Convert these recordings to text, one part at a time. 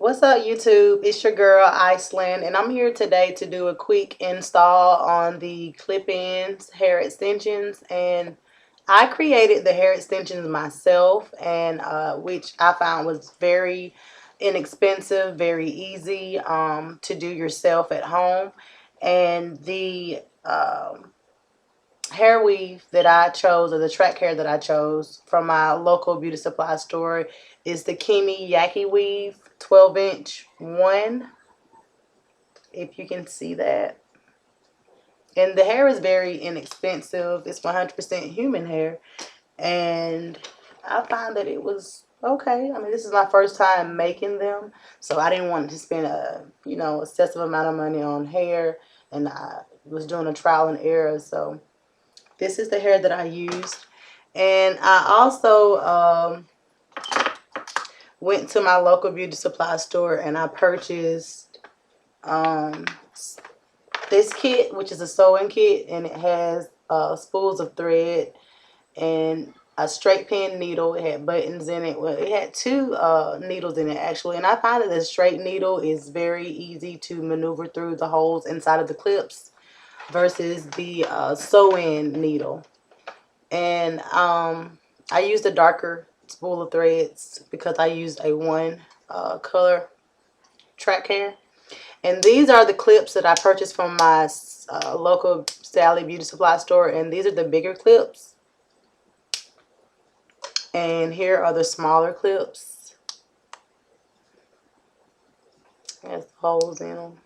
What's up, YouTube? It's your girl Iceland, and I'm here today to do a quick install on the clip-ins hair extensions. And I created the hair extensions myself, and which I found was very inexpensive, very easy to do yourself at home. And the hair weave that I chose, or the track hair that I chose from my local beauty supply store, is the Kima Yaki weave 12-inch one, if you can see that. And the hair is very inexpensive. It's 100% human hair, and I found that it was okay. I mean, this is my first time making them, so I didn't want to spend a excessive amount of money on hair, and I was doing a trial and error. So this is the hair that I used. And I also went to my local beauty supply store and I purchased this kit, which is a sewing kit, and it has spools of thread and a straight pin needle. It had buttons in it. Well, it had two needles in it, actually. And I find that the straight needle is very easy to maneuver through the holes inside of the clips versus the sew-in needle. And I used a darker spool of threads because I used a one color track hair. And these are the clips that I purchased from my local Sally Beauty Supply store, and these are the bigger clips. And here are the smaller clips. Has holes in them.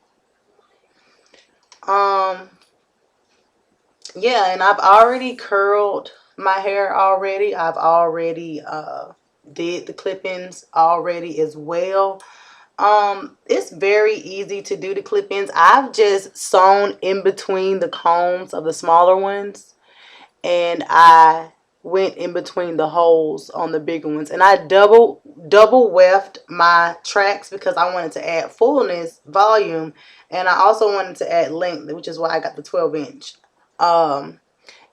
Yeah, and I've already curled my hair already. I've already did the clip-ins already as well. It's very easy to do the clip-ins. I've just sewn in between the combs of the smaller ones, and I went in between the holes on the bigger ones, and I double weft my tracks because I wanted to add fullness, volume, and I also wanted to add length, which is why I got the 12-inch.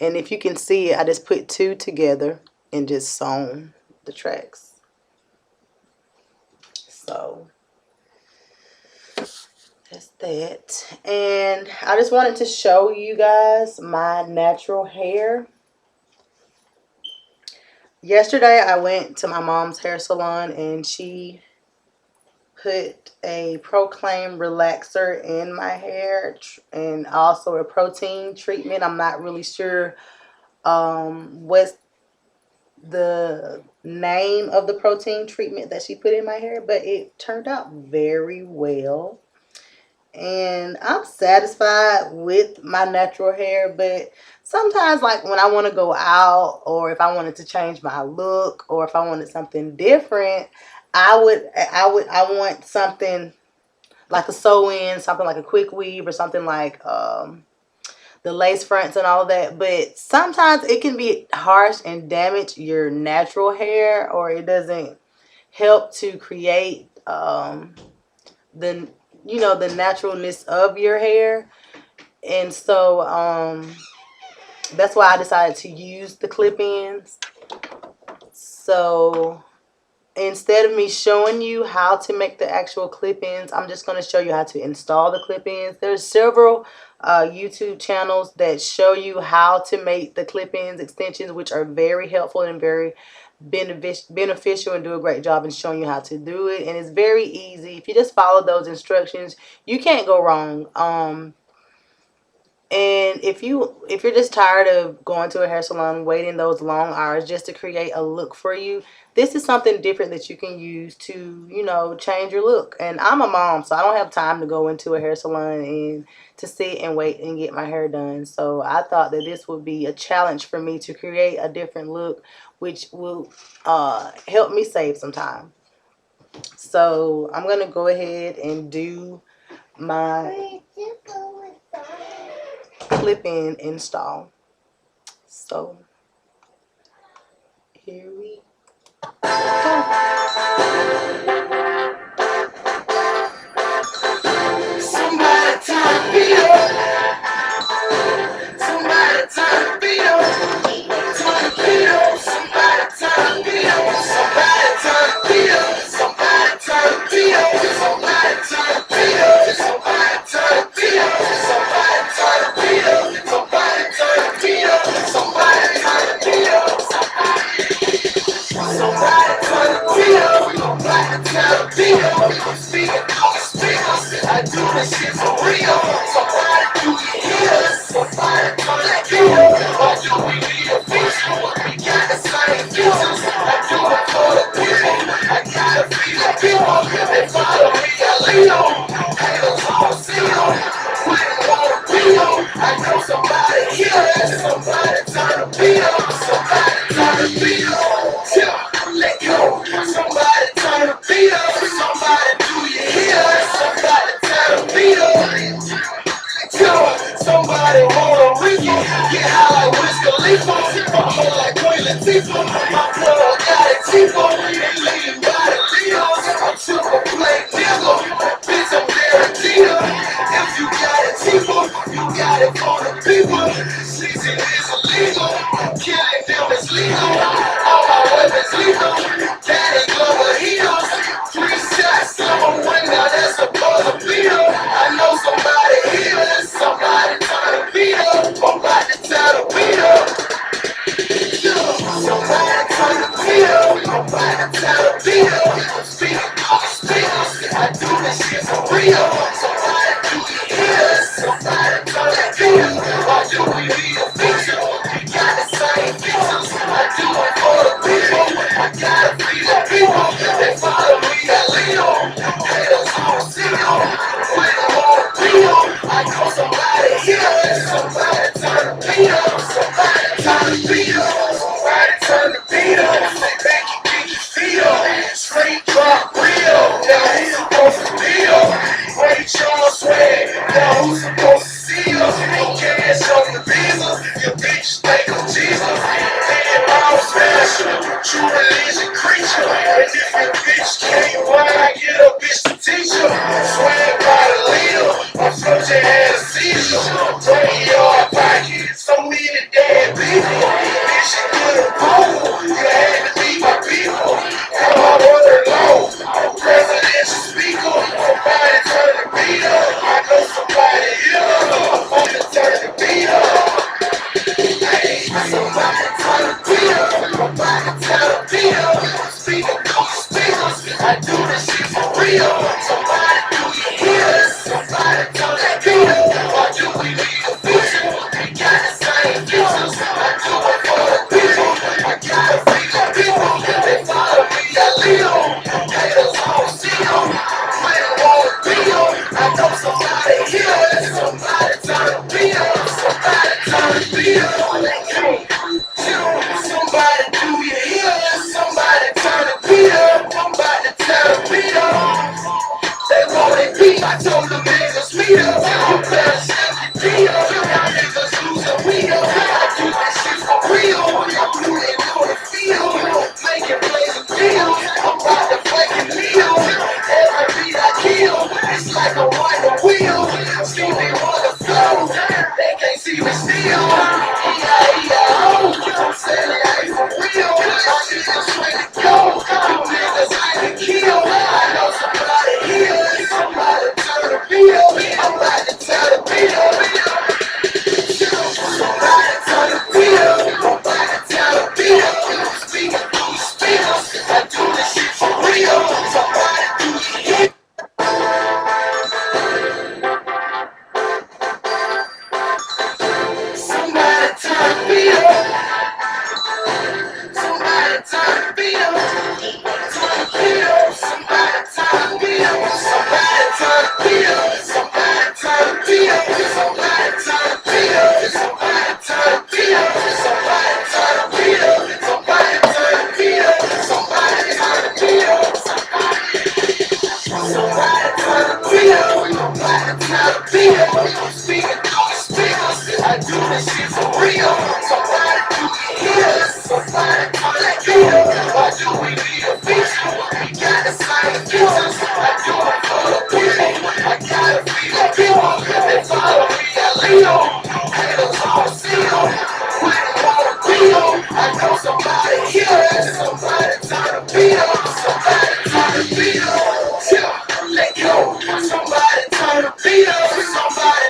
And if you can see it, I just put two together and just sewn the tracks. So that's that. And I just wanted to show you guys my natural hair. Yesterday I went to my mom's hair salon and she put a Proclaim relaxer in my hair and also a protein treatment. I'm not really sure what's the name of the protein treatment that she put in my hair, but it turned out very well. And I'm satisfied with my natural hair, but sometimes, like when I want to go out, or if I wanted to change my look, or if I wanted something different, I want something like a sew-in, something like a quick weave, or something like the lace fronts and all of that. But sometimes it can be harsh and damage your natural hair, or it doesn't help to create the naturalness of your hair. And so that's why I decided to use the clip-ins. So instead of me showing you how to make the actual clip-ins, I'm just going to show you how to install the clip-ins. There's several YouTube channels that show you how to make the clip-ins extensions, which are very helpful and very beneficial and do a great job in showing you how to do it. And it's very easy. If you just follow those instructions, you can't go wrong. And if you're just tired of going to a hair salon, waiting those long hours just to create a look for you, this is something different that you can use to, change your look. And I'm a mom, so I don't have time to go into a hair salon and to sit and wait and get my hair done. So I thought that this would be a challenge for me to create a different look, which will help me save some time. So I'm going to go ahead and do my clip-in install. So here we go. Somebody turn me up. Somebody turn me up. Turn me up. Somebody turn me up. Somebody turn me up. Somebody turn me up. people, they follow me, I lead on. Haters all see on. Wouldn't wanna be on. I know somebody here, somebody turn the beat up, somebody turn the beat up. Yeah, let go. Somebody turn the beat up, somebody do you hear? Somebody turn the beat up. Somebody wanna ring it, get high like Wiz Khalifa, fuck her like Queen Latifah. My plug got it cheaper, and lean by the deals. I'm triple play nigga, bitch I'm guaranteed. If you got it cheaper, you got it for the people. Season is illegal, killing them is legal. All my weapons lethal, daddy glove heaters. 3 shots, I'm a winner, that's a buzzer beater. I know somebody here, somebody turn the beat up. I'm about to tell the beat up. Somebody turn the beat up. I'm about to tell the beat up. I'm speaking off the speakers. I do this shit for real. Somebody do you hear? Somebody turn the beat up. Why do we need a feature? We got the same features. I do it for the people. I gotta feed the people. They follow me, I lead on. Haters on see on. We don't wanna be on. I know somebody here. Somebody turn the beat up. Somebody turn the beat up. Somebody turn the beat up. They make you get your feet up. Straight drop real. Now who's supposed to be up? Great y'all swag. Now who's supposed to see us? No cash on the visas. Your bitch think of Jesus. Then I'm special. True religion creature. And if your bitch can't ride, get a bitch to teach her. Swag by the leader. My soldier had a seizure. Brain yard pocket. So many dead people. Bitch, you get a pole. You had to be my people. Have my word alone. I'm presidential speaker. Somebody turn the beat up. I know somebody here. I'm gonna turn the beat up. Hey, somebody turn the beat up. Somebody turn the beat up. Speaking through the speakers. I do this shit for real. Somebody do you hear? Somebody turn that beat up. Why do we need a feature? We got the same features. I do it for the people. I gotta feed the people. They follow me, I lead on. Haters all see on. We don't wanna be on. I know somebody here. Somebody turn the beat up. Somebody turn the beat up. Somebody do you hear? Somebody turn the beat up. I'm about to tell the beat up. They want it beat. I told them niggas meet up. You better step your beat up. Y'all niggas losing we up. I do this shit for real. I'm putting on the field. Making plays and deals. I'm about to fucking kneel. Every beat I kill. It's like a wonder wheel. See me on the flow. They can't see me still. E-I-E-I-O. I'm saying it ain't for real. My niggas straight to go. You niggas ain't to kill. I know somebody here. Somebody turn the beat up. I'm about to tell the beat up. Somebody turn the beat up. I'm about to tell the beat up. Speaking through the speakers. I do this shit for real. Somebody do you hear? Somebody turn the beat up. Somebody turn the beat up. Turn the beat up. Somebody turn the beat up. Somebody turn the beat up. Somebody turn the beat up. Somebody turn the beat up. Somebody turn the beat up. Somebody turn the beat up. Somebody turn the beat up. Somebody turn the beat up. Somebody turn the beat up. Somebody turn the beat up. I'm speaking through the speakers. I do this shit for real. Somebody do you hear? Somebody turn that beat up. Why do we need a feature? We got the same features. I do it for the people. I gotta feed the people. They follow me, I lead on. Haters all see on. We don't wanna be on. I know somebody here. Somebody turn the beat up. Somebody turn the beat up. Yeah, let go. Somebody turn the beat up. Somebody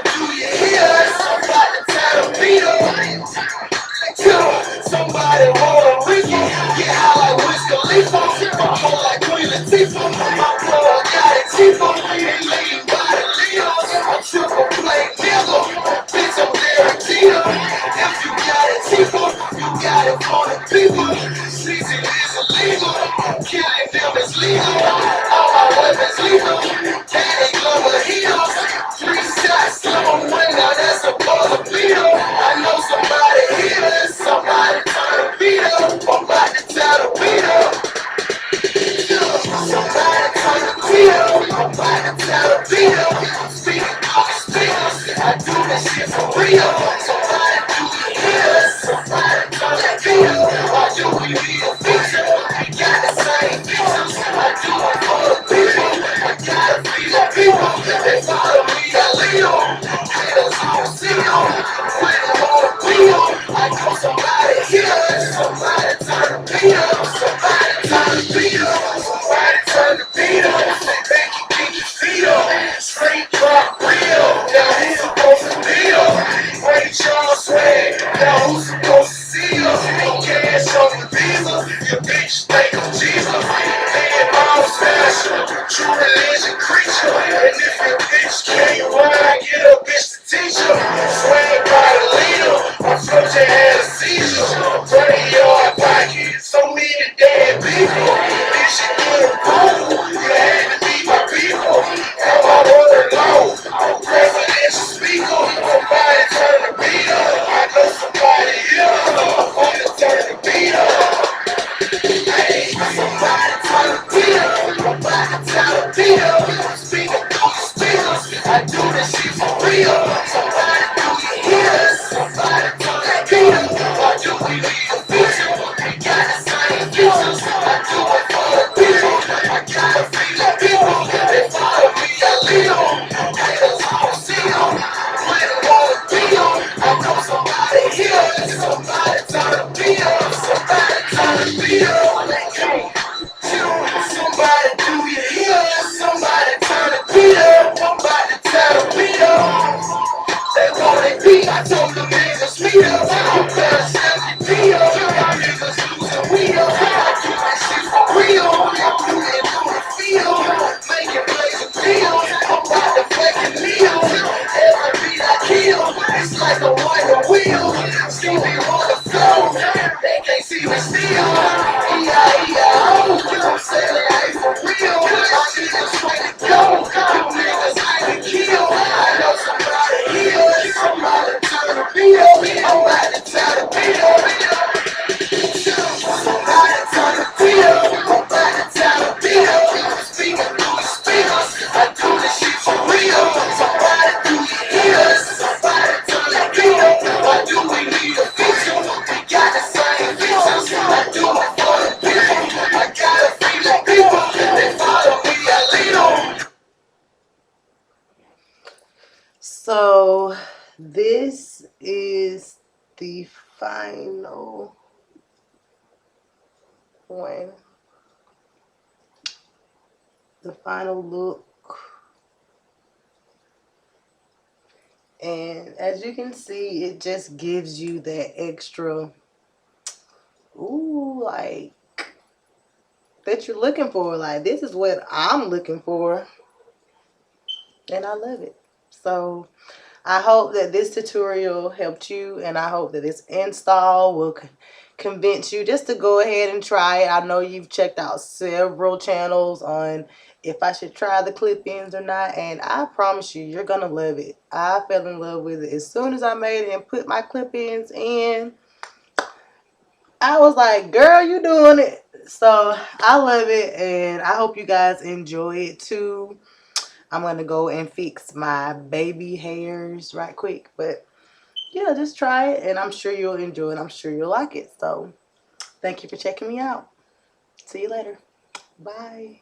true religion creature. And if your bitch can't ride, get a bitch to teach her. Swag by the leader, my future had a seizure. Graveyard pocket, so many dead people. This shit good approval, you had to be my people. How I wanna know, presidential speaker. Somebody turn the beat up, I know somebody here. Somebody turn the beat up. Hey, somebody turn the beat up. Somebody turn the beat up. Speaker through the speakers, I do this shit for real. Somebody do you hear us? Somebody turn that beat up. Why do we need a feature? We got the same features. I do it for the people. I gotta feel the people. They follow me, I lead them. Haters, I don't see them. When I wanna be on, I know somebody here. Somebody turn the beat up. Somebody turn the beat up. Somebody do you hear? Somebody turn the beat up. Somebody turn the beat up. They want it beat. I told them niggas speed up. You better step your beat up. Y'all niggas losing weed up. I do that shit for real. Do it on the field. Making plays and deals. I'm about to fucking kneel. Every beat I kill, it's like a wonder wheel. See me on the floor. They can't see me steal. E-I-E-I-O. I'm saying it ain't for real. My niggas ready to go. You niggas ain't to kill. I know somebody here. Somebody turn the beat up. I'm about to turn the beat up. Somebody turn the beat up. I'm about to turn the beat up. Speaking through the speakers. I do this shit for real. Somebody do you hear us? Somebody turn the beat up. Why do we need a feature? We got the same features. I do it for the people. I gotta feel the people. They follow me, I lead them. So this is the final one, the final look. And as you can see, it just gives you that extra, ooh, like, that you're looking for. Like, this is what I'm looking for, and I love it. So I hope that this tutorial helped you, and I hope that this install will convince you just to go ahead and try it. I know you've checked out several channels on if I should try the clip-ins or not, and I promise you, you're gonna love it. I fell in love with it as soon as I made it and put my clip-ins in. I was like, girl, you doing it. So I love it, and I hope you guys enjoy it too. I'm going to go and fix my baby hairs right quick. But yeah, just try it, and I'm sure you'll enjoy it. I'm sure you'll like it. So thank you for checking me out. See you later. Bye.